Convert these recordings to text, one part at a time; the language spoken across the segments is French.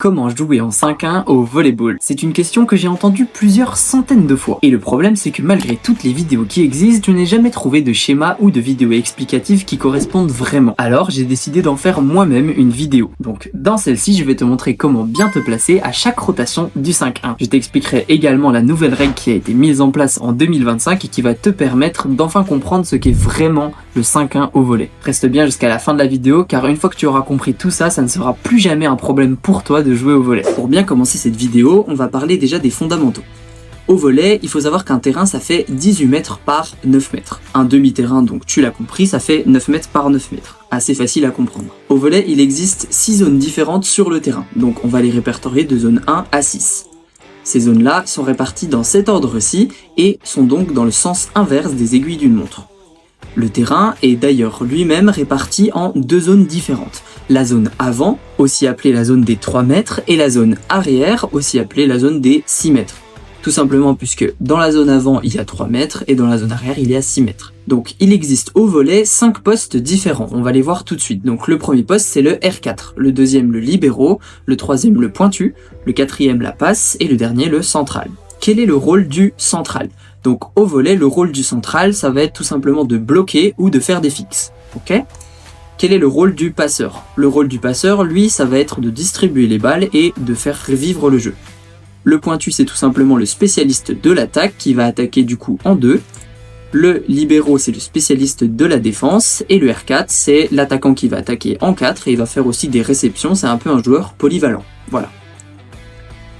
Comment jouer en 5-1 au volleyball? C'est une question que j'ai entendue plusieurs centaines de fois. Et le problème, c'est que malgré toutes les vidéos qui existent, je n'ai jamais trouvé de schéma ou de vidéo explicative qui correspondent vraiment. Alors, j'ai décidé d'en faire moi-même une vidéo. Donc, dans celle-ci, je vais te montrer comment bien te placer à chaque rotation du 5-1. Je t'expliquerai également la nouvelle règle qui a été mise en place en 2025 et qui va te permettre d'enfin comprendre ce qu'est vraiment le 5-1 au volley. Reste bien jusqu'à la fin de la vidéo, car une fois que tu auras compris tout ça, ça ne sera plus jamais un problème pour toi de jouer au volley. Pour bien commencer cette vidéo, on va parler déjà des fondamentaux. Au volley, il faut savoir qu'un terrain ça fait 18 mètres par 9 mètres. Un demi-terrain, donc tu l'as compris, ça fait 9 mètres par 9 mètres. Assez facile à comprendre. Au volley, il existe 6 zones différentes sur le terrain, donc on va les répertorier de zone 1 à 6. Ces zones-là sont réparties dans cet ordre-ci et sont donc dans le sens inverse des aiguilles d'une montre. Le terrain est d'ailleurs lui-même réparti en deux zones différentes. La zone avant, aussi appelée la zone des 3 mètres, et la zone arrière, aussi appelée la zone des 6 mètres. Tout simplement puisque dans la zone avant, il y a 3 mètres, et dans la zone arrière, il y a 6 mètres. Donc il existe au volley 5 postes différents, on va les voir tout de suite. Donc le premier poste, c'est le R4, le deuxième, le libero, le troisième, le pointu, le quatrième, la passe, et le dernier, le central. Quel est le rôle du central? Donc au volley, le rôle du central, ça va être tout simplement de bloquer ou de faire des fixes. Ok? Quel est le rôle du passeur? Le rôle du passeur, lui, ça va être de distribuer les balles et de faire revivre le jeu. Le pointu, c'est tout simplement le spécialiste de l'attaque qui va attaquer du coup en 2. Le libero, c'est le spécialiste de la défense. Et le R4, c'est l'attaquant qui va attaquer en 4 et il va faire aussi des réceptions. C'est un peu un joueur polyvalent. Voilà.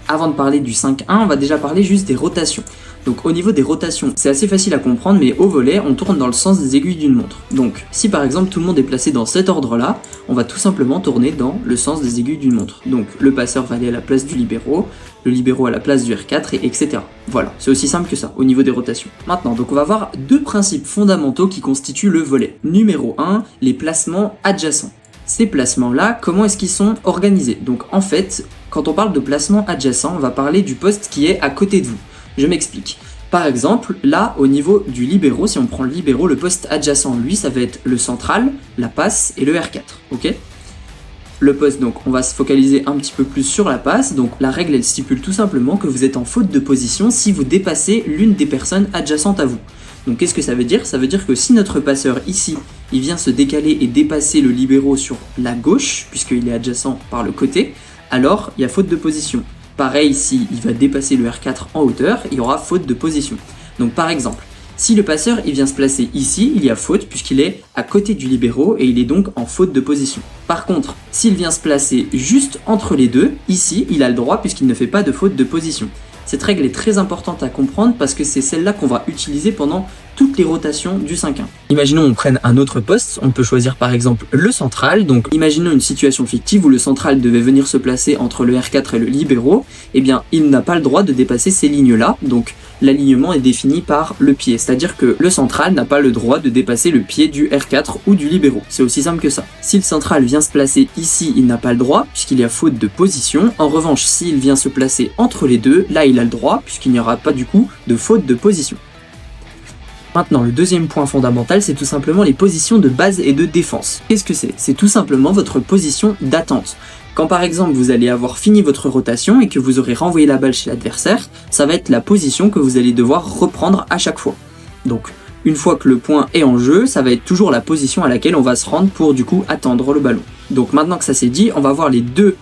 Avant de parler du 5-1, on va déjà parler juste des rotations. Donc au niveau des rotations, c'est assez facile à comprendre, mais au volley, on tourne dans le sens des aiguilles d'une montre. Donc si par exemple tout le monde est placé dans cet ordre-là, on va tout simplement tourner dans le sens des aiguilles d'une montre. Donc le passeur va aller à la place du libero, le libero à la place du R4, et etc. Voilà, c'est aussi simple que ça, au niveau des rotations. Maintenant, donc on va voir deux principes fondamentaux qui constituent le volley. Numéro 1, les placements adjacents. Ces placements-là, comment est-ce qu'ils sont organisés? Donc en fait, quand on parle de placement adjacent, on va parler du poste qui est à côté de vous. Je m'explique. Par exemple, là, au niveau du libero, si on prend le libero, le poste adjacent, lui, ça va être le central, la passe et le R4, ok? Le poste, donc, on va se focaliser un petit peu plus sur la passe. Donc, la règle, elle stipule tout simplement que vous êtes en faute de position si vous dépassez l'une des personnes adjacentes à vous. Donc, qu'est-ce que ça veut dire? Ça veut dire que si notre passeur, ici, il vient se décaler et dépasser le libero sur la gauche, puisqu'il est adjacent par le côté, alors, il y a faute de position. Pareil, s'il va dépasser le R4 en hauteur, il y aura faute de position. Donc par exemple, si le passeur il vient se placer ici, il y a faute puisqu'il est à côté du libero et il est donc en faute de position. Par contre, s'il vient se placer juste entre les deux, ici, il a le droit puisqu'il ne fait pas de faute de position. Cette règle est très importante à comprendre parce que c'est celle-là qu'on va utiliser pendant toutes les rotations du 5-1. Imaginons on prenne un autre poste, on peut choisir par exemple le central, donc imaginons une situation fictive où le central devait venir se placer entre le R4 et le libero, eh bien il n'a pas le droit de dépasser ces lignes-là, donc l'alignement est défini par le pied, c'est-à-dire que le central n'a pas le droit de dépasser le pied du R4 ou du libero, c'est aussi simple que ça. Si le central vient se placer ici, il n'a pas le droit, puisqu'il y a faute de position. En revanche, s'il vient se placer entre les deux, là il a le droit, puisqu'il n'y aura pas du coup de faute de position. Maintenant, le deuxième point fondamental, c'est tout simplement les positions de base et de défense. Qu'est-ce que c'est? C'est tout simplement votre position d'attente. Quand par exemple vous allez avoir fini votre rotation et que vous aurez renvoyé la balle chez l'adversaire, ça va être la position que vous allez devoir reprendre à chaque fois. Donc, une fois que le point est en jeu, ça va être toujours la position à laquelle on va se rendre pour du coup attendre le ballon. Donc maintenant que ça c'est dit, on va voir les deux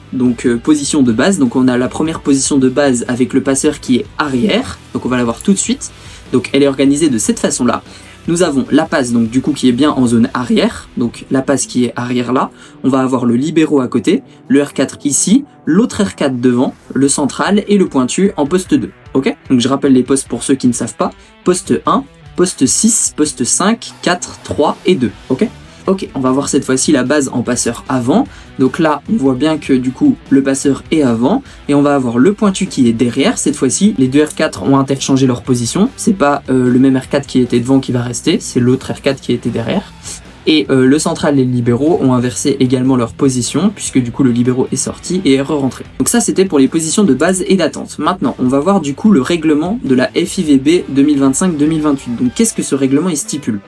positions de base. Donc on a la première position de base avec le passeur qui est arrière, donc on va la voir tout de suite. Donc elle est organisée de cette façon-là. Nous avons la passe donc du coup qui est bien en zone arrière, donc la passe qui est arrière là. On va avoir le libero à côté, le R4 ici, l'autre R4 devant, le central et le pointu en poste 2. Ok? Donc je rappelle les postes pour ceux qui ne savent pas. Poste 1, poste 6, poste 5, 4, 3 et 2. Ok? Ok, on va voir cette fois-ci la base en passeur avant. Donc là, on voit bien que du coup, le passeur est avant. Et on va avoir le pointu qui est derrière. Cette fois-ci, les deux R4 ont interchangé leur position. C'est pas le même R4 qui était devant qui va rester, c'est l'autre R4 qui était derrière. Et le central et le libero ont inversé également leur position, puisque du coup le libero est sorti et est re-rentré. Donc ça c'était pour les positions de base et d'attente. Maintenant on va voir du coup le règlement de la FIVB 2025-2028. Donc qu'est-ce que ce règlement il stipule?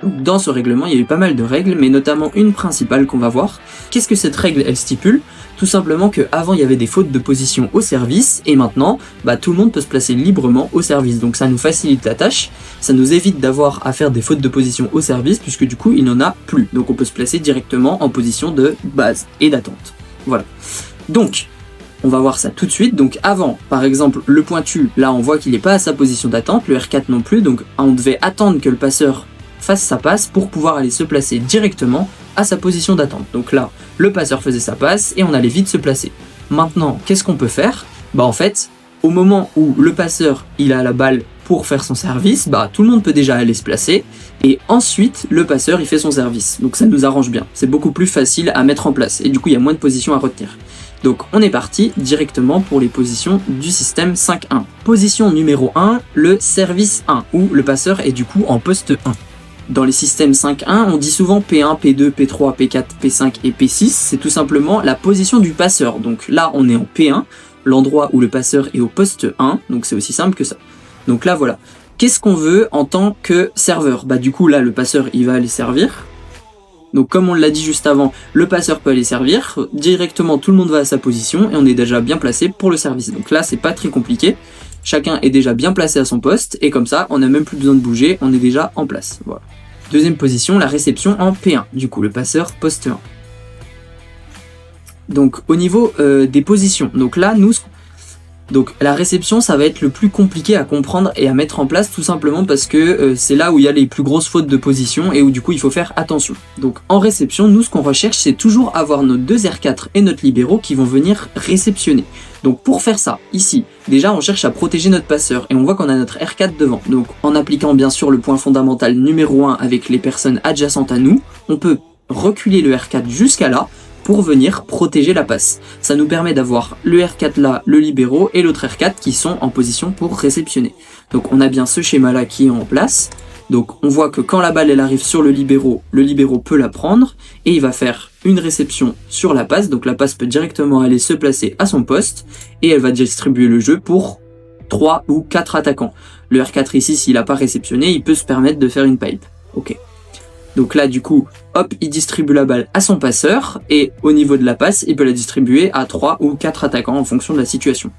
Donc dans ce règlement, il y a eu pas mal de règles, mais notamment une principale qu'on va voir. Qu'est-ce que cette règle, elle stipule? Tout simplement qu'avant, il y avait des fautes de position au service, et maintenant, tout le monde peut se placer librement au service. Donc ça nous facilite la tâche, ça nous évite d'avoir à faire des fautes de position au service, puisque du coup, il n'en a plus. Donc on peut se placer directement en position de base et d'attente. Voilà. Donc, on va voir ça tout de suite. Donc avant, par exemple, le pointu, là on voit qu'il n'est pas à sa position d'attente, le R4 non plus, donc on devait attendre que le passeur fasse sa passe pour pouvoir aller se placer directement à sa position d'attente. Donc là, le passeur faisait sa passe et on allait vite se placer. Maintenant, qu'est-ce qu'on peut faire? En fait, au moment où le passeur il a la balle pour faire son service, tout le monde peut déjà aller se placer et ensuite le passeur il fait son service. Donc ça nous arrange bien, c'est beaucoup plus facile à mettre en place et du coup il y a moins de positions à retenir. Donc on est parti directement pour les positions du système 5-1. Position numéro 1, le service 1, où le passeur est du coup en poste 1. Dans les systèmes 5-1, on dit souvent P1, P2, P3, P4, P5 et P6, c'est tout simplement la position du passeur. Donc là on est en P1, l'endroit où le passeur est au poste 1, donc c'est aussi simple que ça. Donc là voilà, qu'est-ce qu'on veut en tant que serveur? Du coup là le passeur il va aller servir. Donc comme on l'a dit juste avant, le passeur peut aller servir, directement tout le monde va à sa position et on est déjà bien placé pour le service. Donc là c'est pas très compliqué, chacun est déjà bien placé à son poste et comme ça on n'a même plus besoin de bouger, on est déjà en place. Voilà. Deuxième position, la réception en P1, du coup le passeur poste 1. Donc au niveau des positions, donc là donc la réception ça va être le plus compliqué à comprendre et à mettre en place tout simplement parce que c'est là où il y a les plus grosses fautes de position et où du coup il faut faire attention. Donc en réception, nous ce qu'on recherche c'est toujours avoir nos deux R4 et notre libéraux qui vont venir réceptionner. Donc pour faire ça, ici, déjà on cherche à protéger notre passeur et on voit qu'on a notre R4 devant. Donc en appliquant bien sûr le point fondamental numéro 1 avec les personnes adjacentes à nous, on peut reculer le R4 jusqu'à là pour venir protéger la passe. Ça nous permet d'avoir le R4 là, le libéraux et l'autre R4 qui sont en position pour réceptionner. Donc on a bien ce schéma là qui est en place. Donc on voit que quand la balle elle arrive sur le libéraux peut la prendre et il va faire une réception sur la passe. Donc la passe peut directement aller se placer à son poste et elle va distribuer le jeu pour 3 ou 4 attaquants. Le R4 ici, s'il n'a pas réceptionné, il peut se permettre de faire une pipe. Ok. Donc là, du coup, hop, il distribue la balle à son passeur, et au niveau de la passe, il peut la distribuer à 3 ou 4 attaquants en fonction de la situation.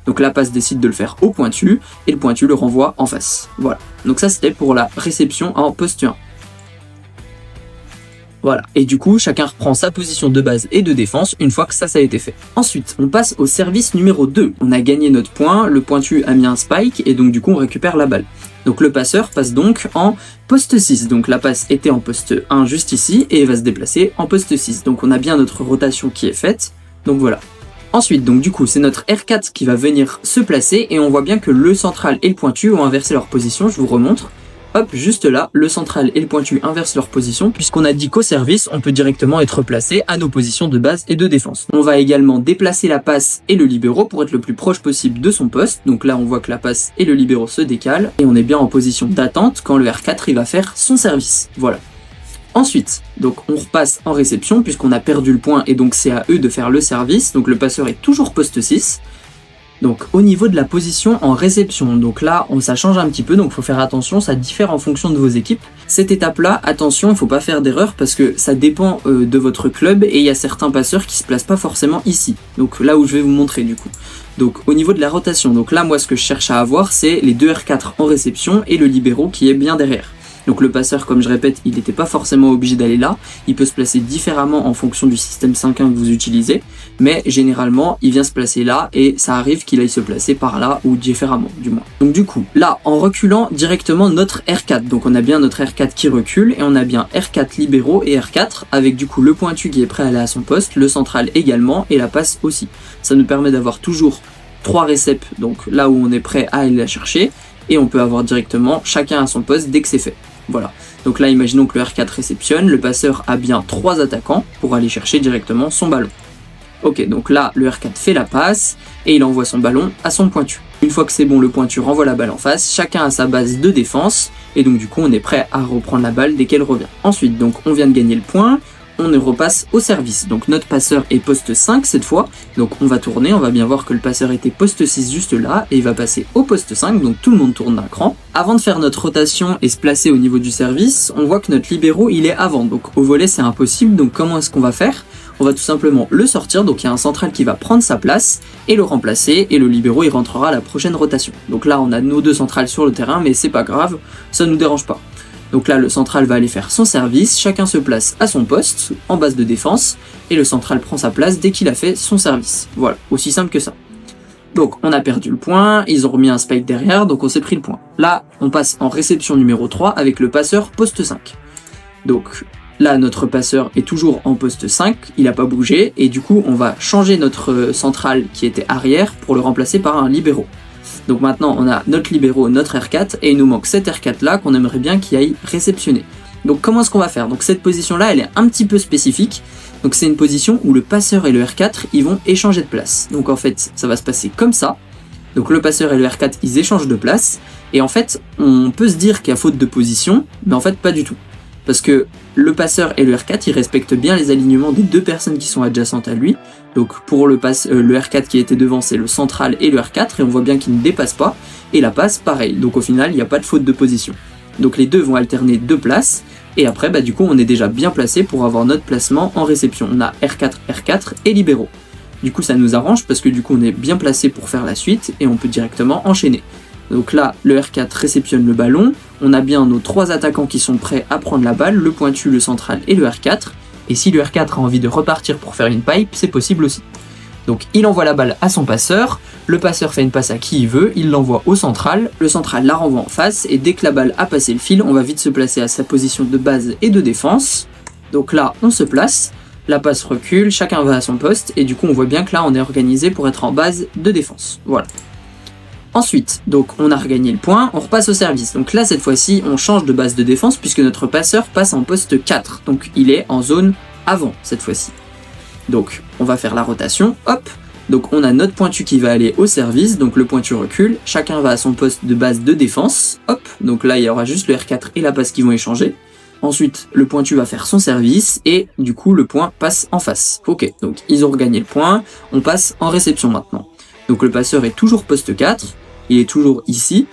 Donc la passe décide de le faire au pointu, et le pointu le renvoie en face. Voilà. Donc ça, c'était pour la réception en poste 1. Voilà. Et du coup, chacun reprend sa position de base et de défense une fois que ça a été fait. Ensuite, on passe au service numéro 2. On a gagné notre point, le pointu a mis un spike, et donc du coup, on récupère la balle. Donc le passeur passe donc en poste 6. Donc la passe était en poste 1 juste ici et va se déplacer en poste 6. Donc on a bien notre rotation qui est faite. Donc voilà. Ensuite, donc du coup, c'est notre R4 qui va venir se placer et on voit bien que le central et le pointu ont inversé leur position. Je vous remontre. Hop, juste là, le central et le pointu inversent leur position, puisqu'on a dit qu'au service, on peut directement être placé à nos positions de base et de défense. On va également déplacer la passe et le libéraux pour être le plus proche possible de son poste. Donc là, on voit que la passe et le libéraux se décalent, et on est bien en position d'attente quand le R4 il va faire son service. Voilà. Ensuite, donc on repasse en réception, puisqu'on a perdu le point, et donc c'est à eux de faire le service. Donc le passeur est toujours poste 6. Donc au niveau de la position en réception, donc là ça change un petit peu, donc il faut faire attention, ça diffère en fonction de vos équipes. Cette étape-là, attention, il ne faut pas faire d'erreur parce que ça dépend de votre club et il y a certains passeurs qui se placent pas forcément ici. Donc là où je vais vous montrer du coup. Donc au niveau de la rotation, donc là moi ce que je cherche à avoir c'est les deux R4 en réception et le libéraux qui est bien derrière. Donc le passeur, comme je répète, il n'était pas forcément obligé d'aller là, il peut se placer différemment en fonction du système 5-1 que vous utilisez, mais généralement il vient se placer là et ça arrive qu'il aille se placer par là ou différemment du moins. Donc du coup, là en reculant directement notre R4, donc on a bien notre R4 qui recule et on a bien R4 libéraux et R4 avec du coup le pointu qui est prêt à aller à son poste, le central également et la passe aussi. Ça nous permet d'avoir toujours 3 réceps, donc là où on est prêt à aller la chercher, et on peut avoir directement chacun à son poste dès que c'est fait. Voilà, donc là imaginons que le R4 réceptionne, le passeur a bien 3 attaquants pour aller chercher directement son ballon. Ok, donc là le R4 fait la passe et il envoie son ballon à son pointu. Une fois que c'est bon, le pointu renvoie la balle en face, chacun a sa base de défense et donc du coup on est prêt à reprendre la balle dès qu'elle revient. Ensuite, donc on vient de gagner le point, on repasse au service. Donc notre passeur est poste 5 cette fois, donc on va tourner, on va bien voir que le passeur était poste 6 juste là, et il va passer au poste 5, donc tout le monde tourne d'un cran. Avant de faire notre rotation et se placer au niveau du service, on voit que notre libéraux il est avant, donc au volet c'est impossible, donc comment est-ce qu'on va faire ? On va tout simplement le sortir, donc il y a un central qui va prendre sa place et le remplacer, et le libéraux il rentrera à la prochaine rotation. Donc là on a nos deux centrales sur le terrain, mais c'est pas grave, ça nous dérange pas. Donc là le central va aller faire son service, chacun se place à son poste, en base de défense, et le central prend sa place dès qu'il a fait son service. Voilà, aussi simple que ça. Donc on a perdu le point, ils ont remis un spike derrière, donc on s'est pris le point. Là on passe en réception numéro 3 avec le passeur poste 5. Donc là, notre passeur est toujours en poste 5, il n'a pas bougé, et du coup, on va changer notre centrale qui était arrière pour le remplacer par un libéraux. Donc maintenant, on a notre libéraux, notre R4, et il nous manque cet R4 là qu'on aimerait bien qu'il aille réceptionner. Donc comment est-ce qu'on va faire ? Donc cette position-là, elle est un petit peu spécifique. Donc c'est une position où le passeur et le R4, ils vont échanger de place. Donc en fait, ça va se passer comme ça. Donc le passeur et le R4, ils échangent de place, et en fait, on peut se dire qu'il y a faute de position, mais en fait, pas du tout. Parce que le passeur et le R4, ils respectent bien les alignements des deux personnes qui sont adjacentes à lui. Donc pour le R4 qui était devant, c'est le central et le R4, et on voit bien qu'ils ne dépassent pas. Et la passe, pareil. Donc au final, il n'y a pas de faute de position. Donc les deux vont alterner deux places, et après, du coup, on est déjà bien placé pour avoir notre placement en réception. On a R4, R4 et libéraux. Du coup, ça nous arrange parce que du coup, on est bien placé pour faire la suite, et on peut directement enchaîner. Donc là, le R4 réceptionne le ballon, on a bien nos trois attaquants qui sont prêts à prendre la balle, le pointu, le central et le R4, et si le R4 a envie de repartir pour faire une pipe, c'est possible aussi. Donc il envoie la balle à son passeur, le passeur fait une passe à qui il veut, il l'envoie au central, le central la renvoie en face, et dès que la balle a passé le fil, on va vite se placer à sa position de base et de défense. Donc là, on se place, la passe recule, chacun va à son poste, et du coup on voit bien que là on est organisé pour être en base de défense. Voilà. Ensuite, donc on a regagné le point, on repasse au service. Donc là, cette fois-ci, on change de base de défense puisque notre passeur passe en poste 4. Donc il est en zone avant, cette fois-ci. Donc on va faire la rotation, hop. Donc on a notre pointu qui va aller au service, donc le pointu recule. Chacun va à son poste de base de défense, hop. Donc là, il y aura juste le R4 et la passe qui vont échanger. Ensuite, le pointu va faire son service et du coup, le point passe en face. Ok, donc ils ont regagné le point, on passe en réception maintenant. Donc le passeur est toujours poste 4, il est toujours ici.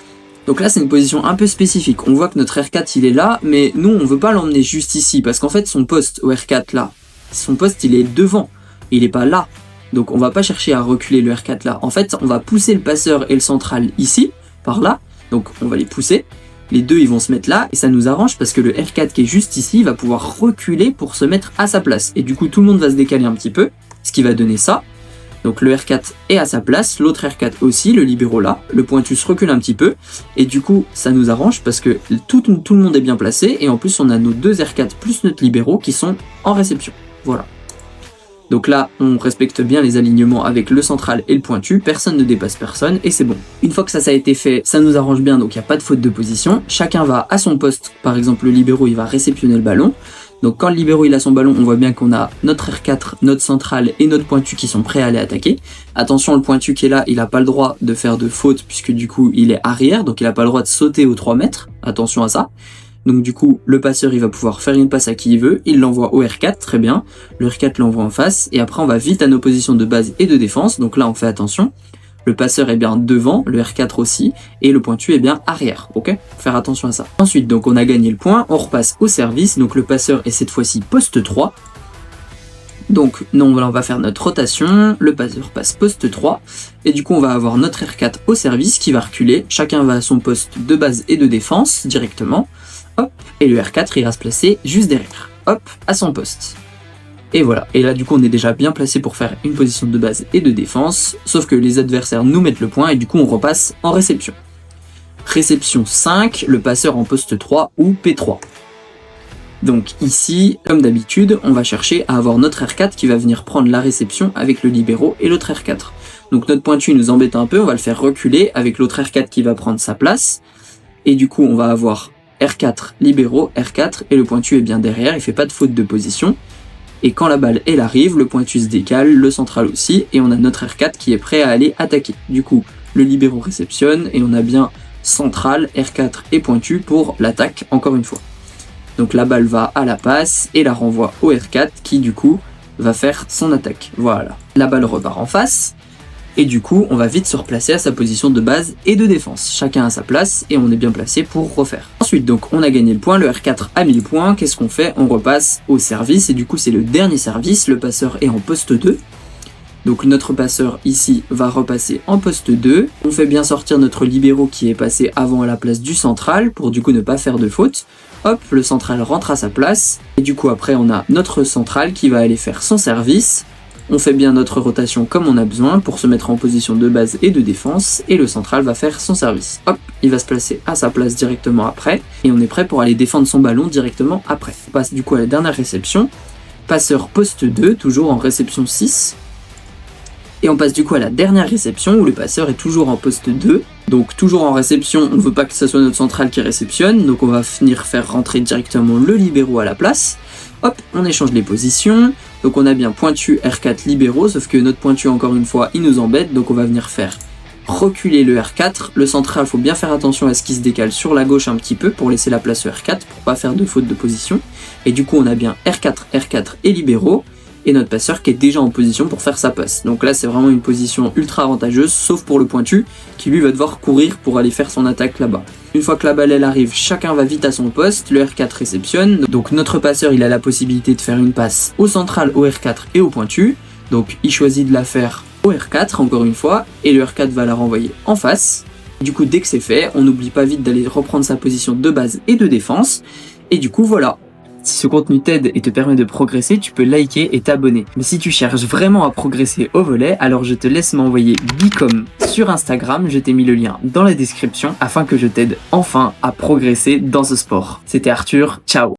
Donc là c'est une position un peu spécifique. On voit que notre R4 il est là, mais nous on veut pas l'emmener juste ici, parce qu'en fait son poste au R4 là, son poste il est devant, il est pas là. Donc on va pas chercher à reculer le R4 là. En fait on va pousser le passeur et le central ici, par là, donc on va les pousser. Les deux ils vont se mettre là, et ça nous arrange parce que le R4 qui est juste ici va pouvoir reculer pour se mettre à sa place. Et du coup tout le monde va se décaler un petit peu, ce qui va donner ça. Donc le R4 est à sa place, l'autre R4 aussi, le libéraux là, le pointu se recule un petit peu, et du coup ça nous arrange parce que tout le monde est bien placé, et en plus on a nos deux R4 plus notre libéraux qui sont en réception. Voilà. Donc là on respecte bien les alignements avec le central et le pointu, personne ne dépasse personne, et c'est bon. Une fois que ça a été fait, ça nous arrange bien, donc il n'y a pas de faute de position, chacun va à son poste, par exemple le libéraux il va réceptionner le ballon. Donc quand le libéraux il a son ballon, on voit bien qu'on a notre R4, notre central et notre pointu qui sont prêts à aller attaquer. Attention, le pointu qui est là, il n'a pas le droit de faire de faute puisque du coup il est arrière, donc il n'a pas le droit de sauter aux 3 mètres. Attention à ça. Donc du coup, le passeur il va pouvoir faire une passe à qui il veut, il l'envoie au R4, très bien. Le R4 l'envoie en face, et après on va vite à nos positions de base et de défense, donc là on fait attention. Le passeur est bien devant, le R4 aussi, et le pointu est bien arrière, ok ? Faut faire attention à ça. Ensuite, donc on a gagné le point, on repasse au service, donc le passeur est cette fois-ci poste 3. Donc non, on va faire notre rotation, le passeur passe poste 3, et du coup on va avoir notre R4 au service qui va reculer, chacun va à son poste de base et de défense directement, hop, et le R4 il va se placer juste derrière, hop, à son poste. Et voilà, et là du coup on est déjà bien placé pour faire une position de base et de défense, sauf que les adversaires nous mettent le point et du coup on repasse en réception. Réception 5, le passeur en poste 3 ou P3. Donc ici, comme d'habitude, on va chercher à avoir notre R4 qui va venir prendre la réception avec le libéraux et l'autre R4. Donc notre pointu nous embête un peu, on va le faire reculer avec l'autre R4 qui va prendre sa place. Et du coup on va avoir R4, libéraux, R4 et le pointu est bien derrière, il fait pas de faute de position. Et quand la balle elle arrive, le pointu se décale, le central aussi, et on a notre R4 qui est prêt à aller attaquer. Du coup, le libéraux réceptionne, et on a bien central, R4 et pointu pour l'attaque, encore une fois. Donc la balle va à la passe et la renvoie au R4 qui du coup va faire son attaque. Voilà. La balle repart en face. Et du coup, on va vite se replacer à sa position de base et de défense. Chacun à sa place et on est bien placé pour refaire. Ensuite, donc, on a gagné le point, le R4 a mis le point. Qu'est-ce qu'on fait? On repasse au service et du coup, c'est le dernier service. Le passeur est en poste 2. Donc notre passeur ici va repasser en poste 2. On fait bien sortir notre libéro qui est passé avant à la place du central pour du coup ne pas faire de faute. Hop, le central rentre à sa place. Et du coup après on a notre central qui va aller faire son service. On fait bien notre rotation comme on a besoin pour se mettre en position de base et de défense. Et le central va faire son service. Hop, il va se placer à sa place directement après. Et on est prêt pour aller défendre son ballon directement après. On passe du coup à la dernière réception. Passeur poste 2, toujours en réception 6. Et on passe du coup à la dernière réception où le passeur est toujours en poste 2. Donc toujours en réception, on ne veut pas que ce soit notre central qui réceptionne. Donc on va venir faire rentrer directement le libéro à la place. Hop, on échange les positions. Donc on a bien pointu R4 libéro, sauf que notre pointu encore une fois il nous embête. Donc on va venir faire reculer le R4. Le central, faut bien faire attention à ce qu'il se décale sur la gauche un petit peu pour laisser la place au R4 pour pas faire de faute de position. Et du coup on a bien R4, R4 et libéro. Et notre passeur qui est déjà en position pour faire sa passe. Donc là c'est vraiment une position ultra avantageuse, sauf pour le pointu qui lui va devoir courir pour aller faire son attaque là-bas. Une fois que la balle elle arrive, chacun va vite à son poste, le R4 réceptionne, donc notre passeur il a la possibilité de faire une passe au central, au R4 et au pointu. Donc il choisit de la faire au R4 encore une fois, et le R4 va la renvoyer en face. Du coup dès que c'est fait, on n'oublie pas vite d'aller reprendre sa position de base et de défense, et du coup voilà. Si ce contenu t'aide et te permet de progresser, tu peux liker et t'abonner. Mais si tu cherches vraiment à progresser au volley, alors je te laisse m'envoyer Bicom sur Instagram, je t'ai mis le lien dans la description afin que je t'aide enfin à progresser dans ce sport. C'était Arthur, ciao!